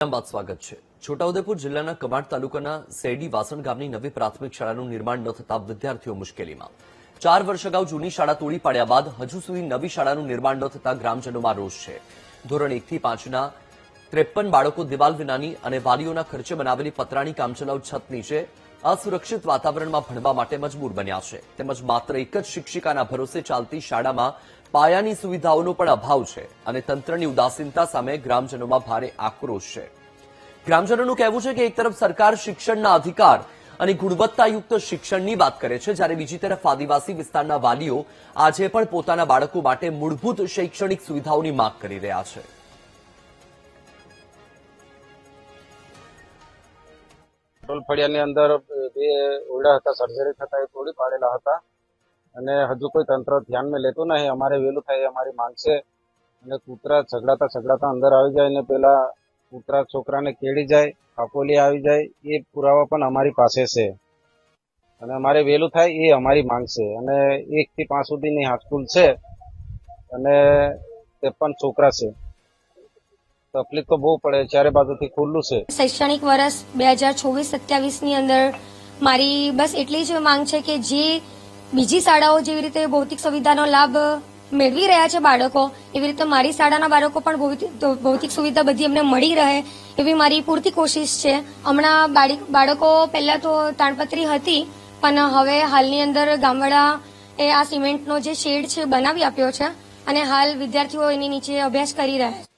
બાદ સ્વાગત છે। છોટાઉદેપુર જિલ્લાના કમાડ તાલુકાના સેડી વાસણ ગામની નવી પ્રાથમિક શાળાનું નિર્માણ ન થતા વિદ્યાર્થીઓ મુશ્કેલીમાં। 4 વર્ષ અગાઉ જૂની શાળા તોડી પાડ્યા બાદ હજુ સુધી નવી શાળાનું નિર્માણ ન થતા ગ્રામજનોમાં રોષ છે। ધોરણ 1 થી 5ના 53 બાળકો દિવાલ વિનાની અને વાલીઓના ખર્ચે બનાવેલી પતરાની કામચલાઉ છત નીચે અસુરક્ષિત વાતાવરણમાં ભણવા માટે મજબૂર બન્યા છે। તેમજ માત્ર એક જ શિક્ષિકાના ભરોસે ચાલતી શાળામાં પાયાની સુવિધાઓનો પણ અભાવ છે અને તંત્રની ઉદાસીનતા સામે ગ્રામજનોમાં ભારે આક્રોશ છે। ગ્રામજનોનું કહેવું છે કે એક તરફ સરકાર શિક્ષણના અધિકાર અને ગુણવત્તાયુક્ત શિક્ષણની વાત કરે છે, જ્યારે બીજી તરફ આદિવાસી વિસ્તારના વાલીઓ આજે પણ પોતાના બાળકો માટે મૂળભૂત શૈક્ષણિક સુવિધાઓની માંગ કરી રહ્યા છે। ફળિયાની અંદર બે ઓરડા હતા, સર્જરી થતા એ તોડી પાડેલા હતા અને હજુ કોઈ તંત્ર ધ્યાનમાં લેતું નહીં। અમારે વહેલું થાય અમારી માંગ છે અને કૂતરા ઝઘડાતા અંદર આવી જાય ને પેલા કૂતરા છોકરાને કેળી જાય, કાપોલી આવી જાય, એ પુરાવા પણ અમારી પાસે છે અને અમારે વહેલું થાય એ અમારી માંગ છે। અને 1 થી 5 સુધીની હાઈસ્કૂલ છે અને 53 છોકરા છે। તકલીફ તો બહુ પડે, ચારે બાજુથી ખુલ્લું છે। શૈક્ષણિક વર્ષ 2026-27 ની અંદર મારી બસ એટલી જ માંગ છે કે જે બીજી શાળાઓ જેવી રીતે ભૌતિક સુવિધાનો લાભ મેળવી રહ્યા છે બાળકો, એવી રીતે મારી શાળાના બાળકો પણ ભૌતિક સુવિધા બધી એમને મળી રહે એવી મારી પૂરતી કોશિશ છે। હમણાં બાળકો પહેલા તો તાડપત્રી હતી, પણ હવે હાલની અંદર ગામવાળા એ આ સિમેન્ટનો જે શેડ છે બનાવી આપ્યો છે અને હાલ વિદ્યાર્થીઓ એની નીચે અભ્યાસ કરી રહ્યા છે।